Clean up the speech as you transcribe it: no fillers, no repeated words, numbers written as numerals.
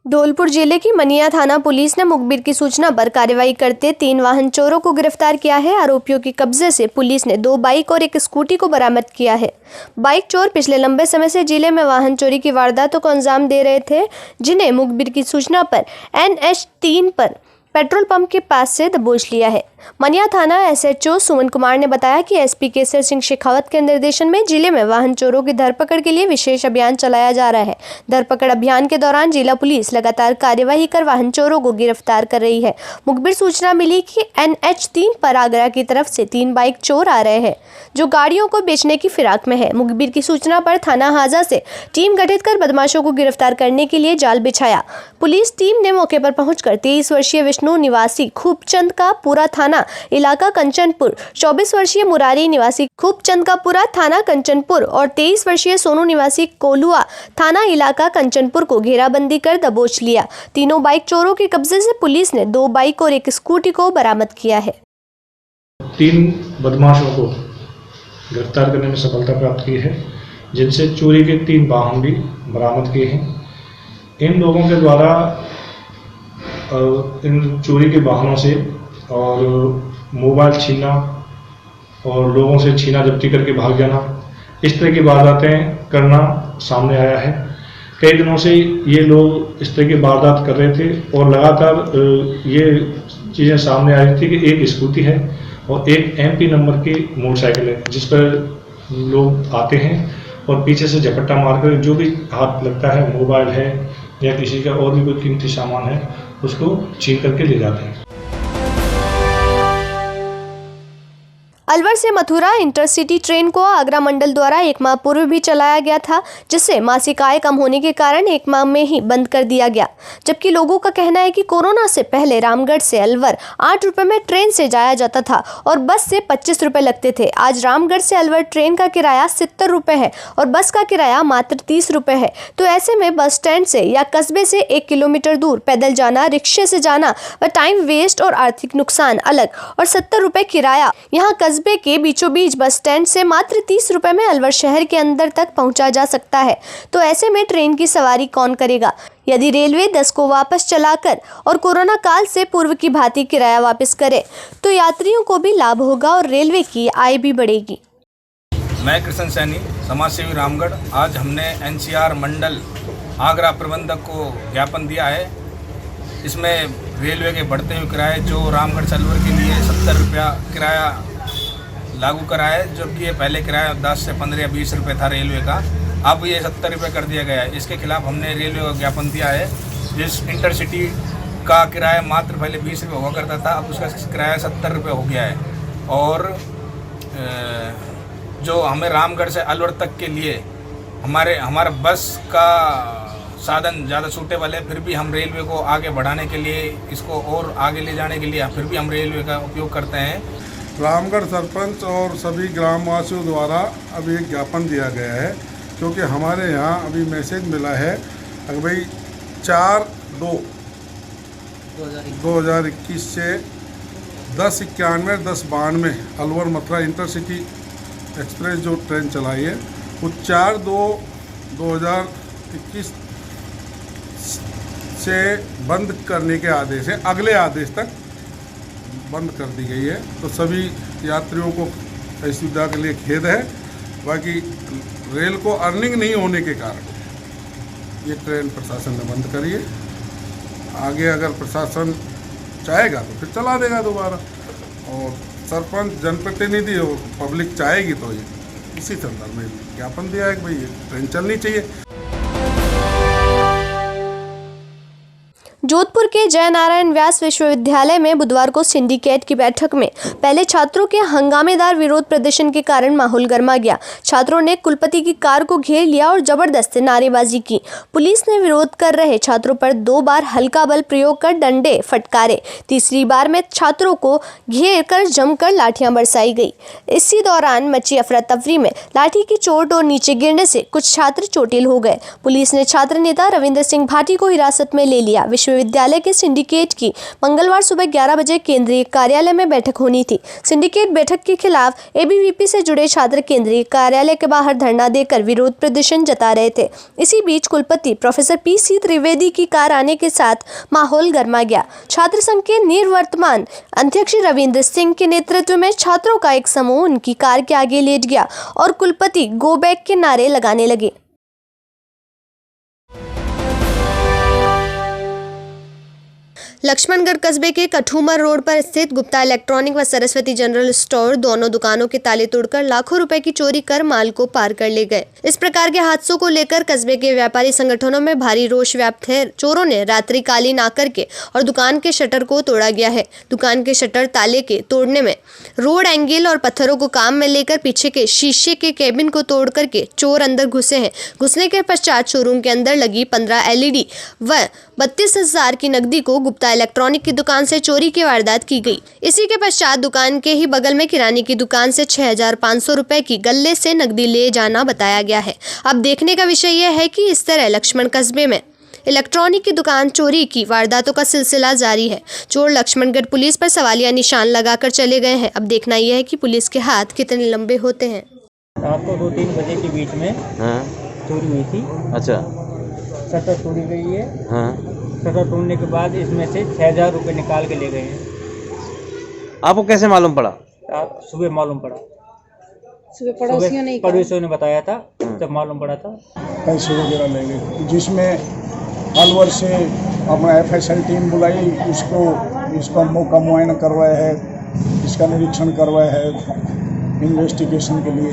धौलपुर जिले की मनिया थाना पुलिस ने मुखबिर की सूचना पर कार्रवाई करते 3 वाहन चोरों को गिरफ्तार किया है। आरोपियों के कब्जे से पुलिस ने 2 बाइक और 1 स्कूटी को बरामद किया है। बाइक चोर पिछले लंबे समय से जिले में वाहन चोरी की वारदातों को अंजाम दे रहे थे, जिन्हें मुखबिर की सूचना पर NH 3 पर पेट्रोल पंप के पास से दबोच लिया है। मनिया थाना SHO सुमन कुमार ने बताया कि SP केसर सिंह शेखावत के निर्देशन में जिले में वाहन चोरों की धरपकड़ के लिए विशेष अभियान चलाया जा रहा है। धरपकड़ अभियान के दौरान जिला पुलिस लगातार कार्यवाही कर वाहन चोरों को गिरफ्तार कर रही है। मुखबिर सूचना मिली कि NH 3 पर आगरा की तरफ से 3 बाइक चोर आ रहे हैं, जो गाड़ियों को बेचने की फिराक में है। मुखबिर की सूचना पर थाना हाजा से टीम गठित कर बदमाशों को गिरफ्तार करने के लिए जाल बिछाया। पुलिस टीम ने मौके पर पहुंचकर 23 वर्षीय विष्णु निवासी खूबचंद का पूरा थाना इलाका कंचनपुर, 24 वर्षीय मुरारी निवासी खूबचंद का पूरा थाना कंचनपुर और 23 वर्षीय सोनू निवासी कोलुआ थाना इलाका कंचनपुर को घेराबंदी कर दबोच लिया। तीनों बाइक चोरों के कब्जे से पुलिस ने 2 बाइक और 1 स्कूटी को बरामद किया है। 3 बदमाशों को गिरफ्तार करने में सफलता प्राप्त की है, जिनसे चोरी के 3 वाहन भी बरामद किए हैं। इन लोगों के द्वारा इन चोरी के वाहनों से और मोबाइल छीनना और लोगों से छीना जब्ती करके भाग जाना, इस तरह की वारदातें करना सामने आया है। कई दिनों से ये लोग इस तरह की वारदात कर रहे थे और लगातार ये चीज़ें सामने आ रही थी कि एक स्कूटी है और एक MP नंबर की मोटरसाइकिल है, जिस पर लोग आते हैं और पीछे से झपट्टा मारकर जो भी हाथ लगता है, मोबाइल है या किसी का और भी कोई कीमती सामान है, उसको छीन करके ले जाते हैं। अलवर से मथुरा इंटरसिटी ट्रेन को आगरा मंडल द्वारा 1 माह पूर्व भी चलाया गया था, जिससे मासिक आय कम होने के कारण 1 माह में ही बंद कर दिया गया। जबकि लोगों का कहना है कि कोरोना से पहले रामगढ़ से अलवर 8 रुपए में ट्रेन से जाया जाता था और बस से 25 रुपए लगते थे। आज रामगढ़ से अलवर ट्रेन का किराया 70 रुपए है और बस का किराया मात्र 30 रुपए है। तो ऐसे में बस स्टैंड से या कस्बे से 1 किलोमीटर दूर पैदल जाना, रिक्शे से जाना व टाइम वेस्ट और आर्थिक नुकसान अलग, और 70 रुपए किराया यहाँ कस्बे के बीचों बीच बस स्टैंड से मात्र 30 रुपए में अलवर शहर के अंदर तक पहुंचा जा सकता है। तो ऐसे में ट्रेन की सवारी कौन करेगा? यदि रेलवे 10 को वापस चलाकर और कोरोना काल से पूर्व की भांति किराया वापस करे तो यात्रियों को भी लाभ होगा और रेलवे की आय भी बढ़ेगी। मैं कृष्ण सैनी, समाज सेवी रामगढ़। आज हमने NCR मंडल आगरा प्रबंधक को ज्ञापन दिया है। इसमें रेलवे के बढ़ते हुए किराए जो रामगढ़ से अलवर के लिए 70 रुपया किराया लागू करा है, जबकि ये पहले किराया 10 से 15 या 20 रुपये था रेलवे का, अब ये 70 रुपये कर दिया गया है। इसके खिलाफ हमने रेलवे को ज्ञापन दिया है। जिस इंटरसिटी का किराया मात्र पहले 20 रुपये हुआ करता था, अब उसका किराया 70 रुपये हो गया है। और जो हमें रामगढ़ से अलवर तक के लिए हमारा बस का साधन ज़्यादा सूटेबल है, फिर भी हम रेलवे को आगे बढ़ाने के लिए, इसको और आगे ले जाने के लिए फिर भी हम रेलवे का उपयोग करते हैं। रामगढ़ सरपंच और सभी ग्रामवासियों द्वारा अभी एक ज्ञापन दिया गया है, क्योंकि हमारे यहाँ अभी मैसेज मिला है कि भाई 4/2/2021 से 10:91 10:92 अलवर मथुरा इंटरसिटी एक्सप्रेस जो ट्रेन चलाई है वो 4/2/2021 से बंद करने के आदेश है, अगले आदेश तक बंद कर दी गई है। तो सभी यात्रियों को असुविधा के लिए खेद है। बाकी रेल को अर्निंग नहीं होने के कारण ये ट्रेन प्रशासन ने बंद करी है। आगे अगर प्रशासन चाहेगा तो फिर चला देगा दोबारा, और सरपंच, जनप्रतिनिधि और पब्लिक चाहेगी तो ये इसी संदर्भ में ज्ञापन दिया है कि भाई ये ट्रेन चलनी चाहिए। जोधपुर के जय नारायण व्यास विश्वविद्यालय में बुधवार को सिंडिकेट की बैठक में पहले छात्रों के हंगामेदार विरोध प्रदर्शन के कारण माहौल गर्मा गया। छात्रों ने कुलपति की कार को घेर लिया और जबरदस्त नारेबाजी की। पुलिस ने विरोध कर रहे छात्रों पर 2 बार हल्का बल प्रयोग कर डंडे फटकारे। तीसरी बार में छात्रों को घेर कर जमकर लाठियां बरसाई गई। इसी दौरान मची अफरा तफरी में लाठी की चोट और नीचे गिरने से कुछ छात्र चोटिल हो गए। पुलिस ने छात्र नेता रविंद्र सिंह भाटी को हिरासत में ले लिया। विश्वविद्यालय विश्वविद्यालय के सिंडिकेट की मंगलवार सुबह 11 बजे केंद्रीय कार्यालय में बैठक होनी थी। सिंडिकेट बैठक के खिलाफ एबीवीपी से जुड़े छात्र केंद्रीय कार्यालय के बाहर धरना देकर विरोध प्रदर्शन जता रहे थे। इसी बीच कुलपति प्रोफेसर पीसी त्रिवेदी की कार आने के साथ माहौल गर्मा गया। छात्र संघ के निवर्तमान अध्यक्ष रविंद्र सिंह के नेतृत्व में छात्रों का एक समूह उनकी कार के आगे लेट गया और कुलपति गो बैक के नारे लगाने लगे। लक्ष्मणगढ़ कस्बे के कठूमर रोड पर स्थित गुप्ता इलेक्ट्रॉनिक व सरस्वती जनरल स्टोर दोनों दुकानों के ताले तोड़कर लाखों रुपए की चोरी कर माल को पार कर ले गए। इस प्रकार के हादसों को लेकर कस्बे के व्यापारी संगठनों में भारी रोष व्याप्त है। चोरों ने रात्रिकालीन आकर के और दुकान के शटर को तोड़ा गया है। दुकान के शटर ताले के तोड़ने में रोड एंगल और पत्थरों को काम में लेकर पीछे के शीशे के केबिन को तोड़ करके चोर अंदर घुसे हैं। घुसने के पश्चात शोरूम के अंदर लगी 15 LED व 32,000 की नकदी को गुप्ता इलेक्ट्रॉनिक की दुकान से चोरी की वारदात की गई। इसी के पश्चात दुकान के ही बगल में किराने की दुकान से 6,500 रुपए की गल्ले से नकदी ले जाना बताया गया है। अब देखने का विषय यह है कि इस तरह लक्ष्मण कस्बे में इलेक्ट्रॉनिक की दुकान चोरी की वारदातों का सिलसिला जारी है। चोर लक्ष्मणगढ़ पुलिस पर सवालिया निशान लगाकर चले गए हैं। अब देखना यह है कि पुलिस के हाथ कितने लंबे होते हैं। रात को 2-3 बजे के बीच में चोरी हुई थी। अच्छा, शटर तोड़ी गई है। शटर तोड़ने के बाद इसमें से 6,000 रुपये निकाल के ले गए हैं। आपको कैसे मालूम पड़ा? सुबह मालूम पड़ा। सुबह पड़ोसियों ने बताया था, जब मालूम पड़ा था। पैसे वगैरह ले गए, जिसमें अलवर से अपना FSL टीम बुलाई, इसका मौका मुआयना करवाया है, इसका निरीक्षण करवाया है इन्वेस्टिगेशन के लिए।